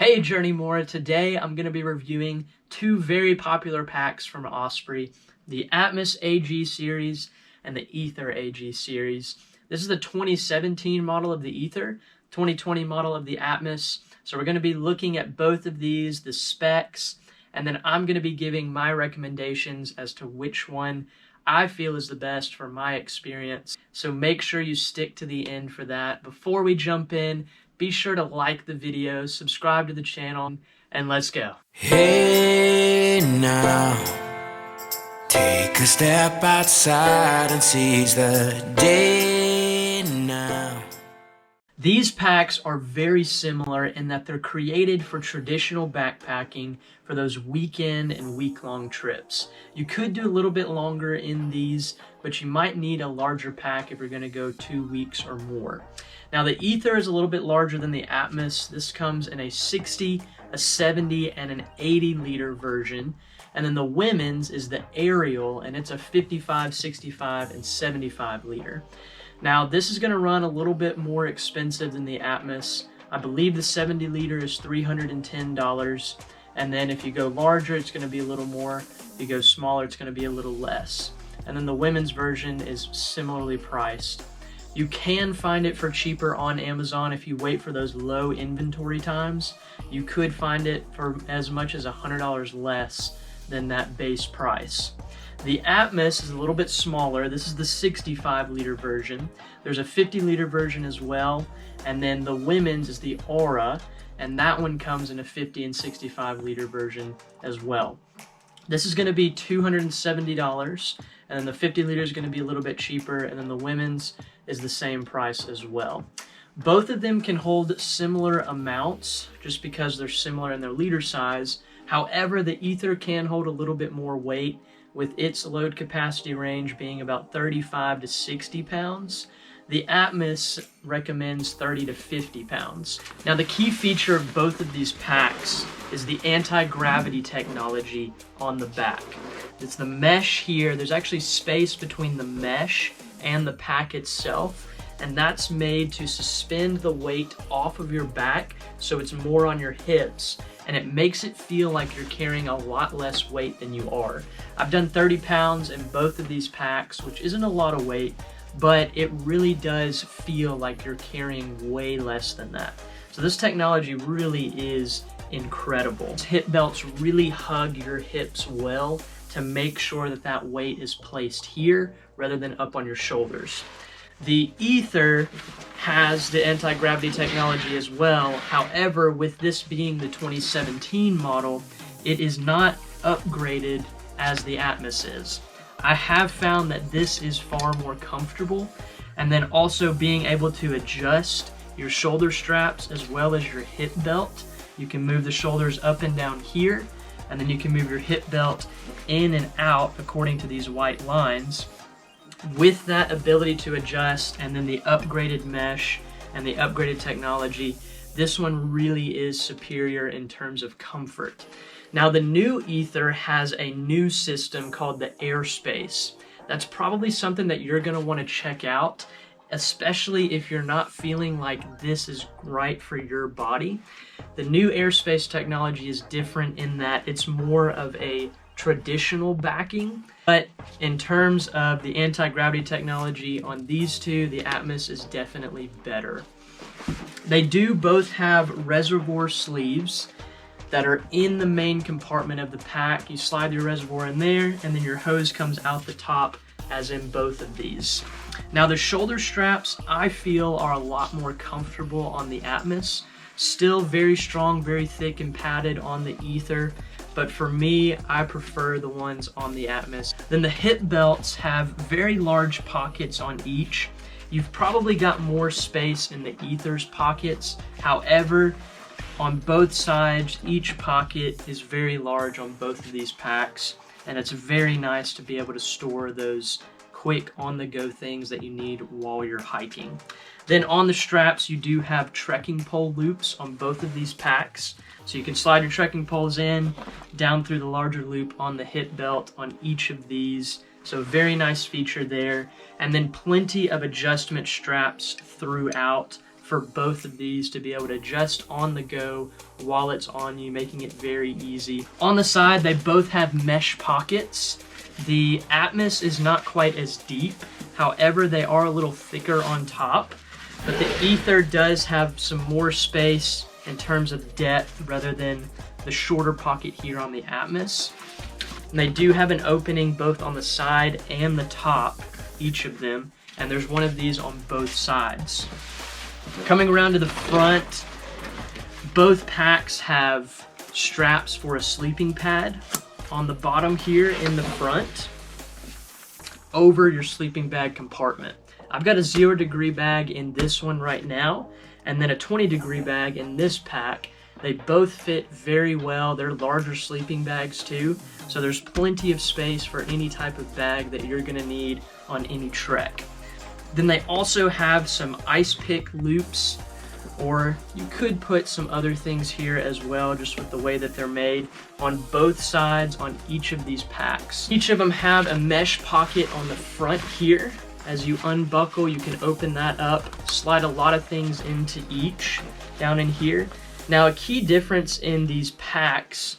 Hey Journey More, today I'm going to be reviewing two very popular packs from Osprey, the Atmos AG series and the Aether AG series. This is the 2017 model of the Aether, 2020 model of the Atmos. So we're going to be looking at both of these, the specs, and then I'm going to be giving my recommendations as to which one I feel is the best for my experience. So make sure you stick to the end for that. Before we jump in, be sure to like the video, subscribe to the channel, and let's go. Hey now, take a step outside and seize the day now. These packs are very similar in that they're created for traditional backpacking for those weekend and week-long trips. You could do a little bit longer in these, but you might need a larger pack if you're going to go 2 weeks or more. Now the Aether is a little bit larger than the Atmos. This comes in a 60, a 70, and an 80 liter version. And then the women's is the Aerial, and it's a 55, 65, and 75 liter. Now this is going to run a little bit more expensive than the Atmos. I believe the 70 liter is $310. And then if you go larger, it's going to be a little more. If you go smaller, it's going to be a little less. And then the women's version is similarly priced. You can find it for cheaper on Amazon if you wait for those low inventory times. You could find it for as much as $100 less than that base price. The Atmos is a little bit smaller. This is the 65 liter version. There's a 50 liter version as well. And then the women's is the Aura, and that one comes in a 50 and 65 liter version as well. This is going to be $270, and then the 50 liter is going to be a little bit cheaper, and then the women's is the same price as well. Both of them can hold similar amounts just because they're similar in their liter size. However, the Aether can hold a little bit more weight, with its load capacity range being about 35 to 60 pounds. The Atmos recommends 30 to 50 pounds. Now the key feature of both of these packs is the anti-gravity technology on the back. It's the mesh here. There's actually space between the mesh and the pack itself, and that's made to suspend the weight off of your back so it's more on your hips, and it makes it feel like you're carrying a lot less weight than you are. I've done 30 pounds in both of these packs, which isn't a lot of weight, but it really does feel like you're carrying way less than that. So this technology really is incredible. Hip belts really hug your hips well to make sure that that weight is placed here rather than up on your shoulders. The Aether has the anti-gravity technology as well. However, with this being the 2017 model, it is not upgraded as the Atmos is. I have found that this is far more comfortable, and then also being able to adjust your shoulder straps as well as your hip belt. You can move the shoulders up and down here, and then you can move your hip belt in and out according to these white lines. With that ability to adjust, and then the upgraded mesh and the upgraded technology, this one really is superior in terms of comfort. Now the new Aether has a new system called the Airspace. That's probably something that you're going to want to check out, especially if you're not feeling like this is right for your body. The new Airspace technology is different in that it's more of a traditional backing, but in terms of the anti-gravity technology on these two, the Atmos is definitely better. They do both have reservoir sleeves that are in the main compartment of the pack. You slide your reservoir in there, and then your hose comes out the top, as in both of these. Now the shoulder straps, I feel, are a lot more comfortable on the Atmos. Still very strong, very thick and padded on the Aether, but for me, I prefer the ones on the Atmos. Then the hip belts have very large pockets on each. You've probably got more space in the Aether's pockets. However, on both sides, each pocket is very large on both of these packs, and it's very nice to be able to store those quick on-the-go things that you need while you're hiking. Then on the straps, you do have trekking pole loops on both of these packs. So you can slide your trekking poles in, down through the larger loop on the hip belt on each of these. So very nice feature there. And then plenty of adjustment straps throughout for both of these to be able to adjust on the go while it's on you, making it very easy. On the side, they both have mesh pockets. The Atmos is not quite as deep, however, they are a little thicker on top, but the Aether does have some more space in terms of depth rather than the shorter pocket here on the Atmos. And they do have an opening both on the side and the top, each of them, and there's one of these on both sides. Coming around to the front, both packs have straps for a sleeping pad on the bottom here in the front over your sleeping bag compartment. I've got a 0-degree bag in this one right now, and then a 20-degree bag in this pack. They both fit very well. They're larger sleeping bags too, so there's plenty of space for any type of bag that you're gonna need on any trek. Then they also have some ice pick loops, or you could put some other things here as well, just with the way that they're made, on both sides on each of these packs. Each of them have a mesh pocket on the front here. As you unbuckle, you can open that up, slide a lot of things into each down in here. Now, a key difference in these packs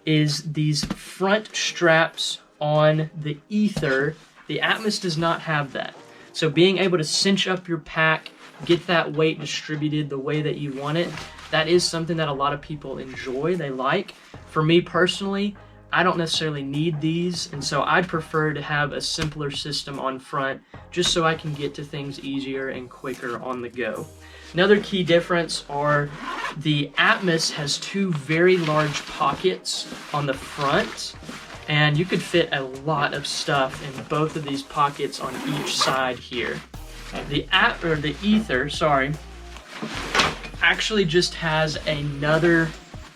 is these front straps on the Aether. The Atmos does not have that. So being able to cinch up your pack, get that weight distributed the way that you want it, that is something that a lot of people enjoy, they like. For me personally, I don't necessarily need these, and so I'd prefer to have a simpler system on front just so I can get to things easier and quicker on the go. Another key difference are the Atmos has two very large pockets on the front, and you could fit a lot of stuff in both of these pockets on each side here. The Aether, actually just has another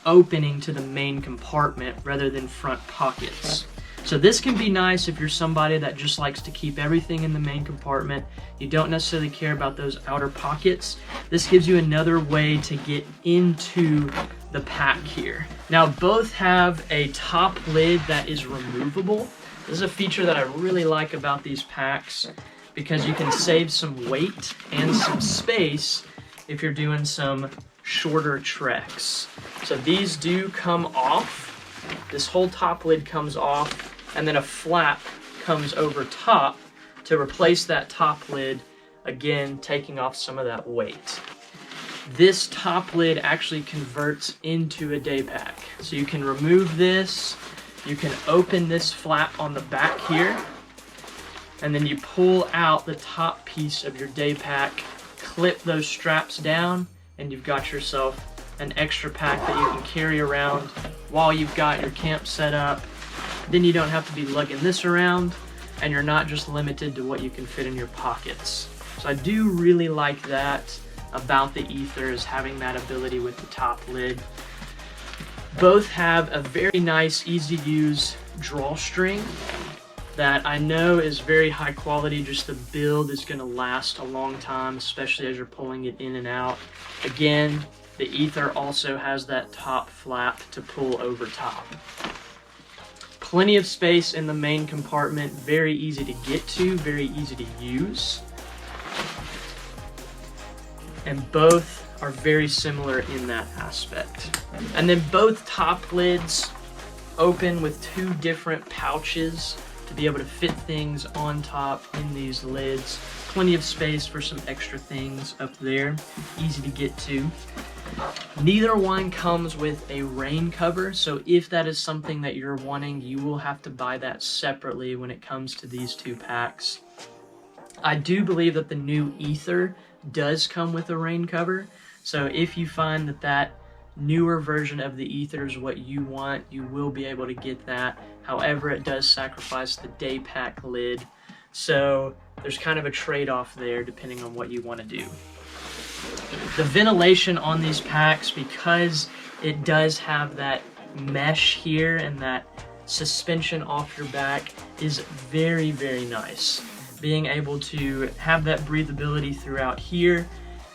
opening to the main compartment rather than front pockets. So this can be nice if you're somebody that just likes to keep everything in the main compartment. You don't necessarily care about those outer pockets. This gives you another way to get into the pack here. Now, both have a top lid that is removable. This is a feature that I really like about these packs because you can save some weight and some space if you're doing some shorter treks. So these do come off. This whole top lid comes off, and then a flap comes over top to replace that top lid, again taking off some of that weight. This top lid actually converts into a day pack. So you can remove this, you can open this flap on the back here, and then you pull out the top piece of your day pack, clip those straps down, and you've got yourself an extra pack that you can carry around while you've got your camp set up. Then you don't have to be lugging this around, and you're not just limited to what you can fit in your pockets. So I do really like that about the Aether, is having that ability with the top lid. Both have a very nice, easy to use drawstring that I know is very high quality. Just the build is going to last a long time, especially as you're pulling it in and out. Again, the Aether also has that top flap to pull over top. Plenty of space in the main compartment, very easy to get to, very easy to use. And both are very similar in that aspect. And then both top lids open with two different pouches to be able to fit things on top in these lids. Plenty of space for some extra things up there, easy to get to. Neither one comes with a rain cover, so if that is something that you're wanting, you will have to buy that separately when it comes to these two packs. I do believe that the new Aether does come with a rain cover, so if you find that that newer version of the Aether is what you want, you will be able to get that. However, it does sacrifice the day pack lid, so there's kind of a trade-off there depending on what you want to do. The ventilation on these packs, because it does have that mesh here and that suspension off your back, is very, very nice. Being able to have that breathability throughout here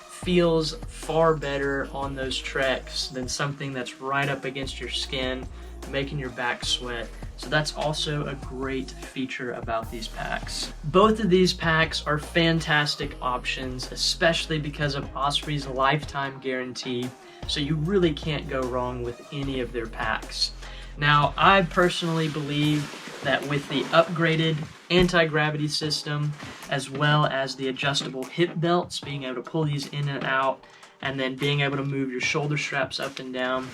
feels far better on those treks than something that's right up against your skin making your back sweat. So that's also a great feature about these packs. Both of these packs are fantastic options, especially because of Osprey's lifetime guarantee. So you really can't go wrong with any of their packs. Now, I personally believe that with the upgraded anti-gravity system, as well as the adjustable hip belts, being able to pull these in and out, and then being able to move your shoulder straps up and down,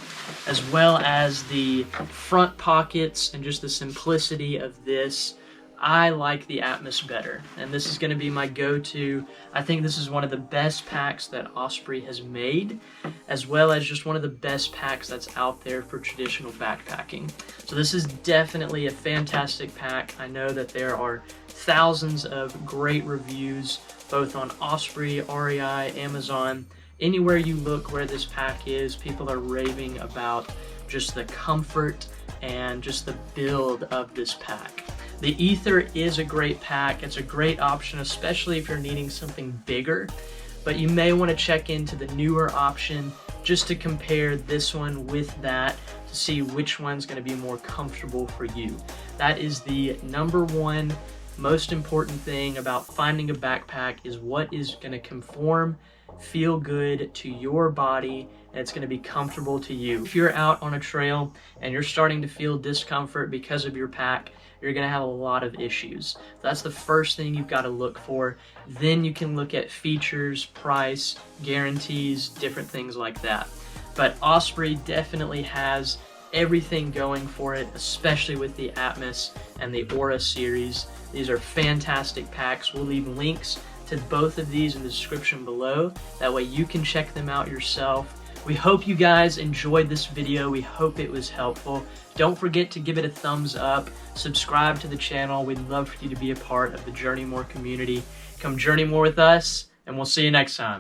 as well as the front pockets and just the simplicity of this, I like the Atmos better. And this is going to be my go-to. I think this is one of the best packs that Osprey has made, as well as just one of the best packs that's out there for traditional backpacking. So this is definitely a fantastic pack. I know that there are thousands of great reviews, both on Osprey, REI, Amazon. Anywhere you look where this pack is, people are raving about just the comfort and just the build of this pack. The Aether is a great pack. It's a great option, especially if you're needing something bigger, but you may want to check into the newer option just to compare this one with that to see which one's going to be more comfortable for you. That is the number one most important thing about finding a backpack, is what is going to conform, feel good to your body, and it's going to be comfortable to you. If you're out on a trail and you're starting to feel discomfort because of your pack, you're going to have a lot of issues. That's the first thing you've got to look for. Then you can look at features, price, guarantees, different things like that. But Osprey definitely has everything going for it, especially with the Atmos and the Aura series. These are fantastic packs. We'll leave links to both of these in the description below. That way you can check them out yourself. We hope you guys enjoyed this video. We hope it was helpful. Don't forget to give it a thumbs up. Subscribe to the channel. We'd love for you to be a part of the Journey More community. Come journey more with us, and we'll see you next time.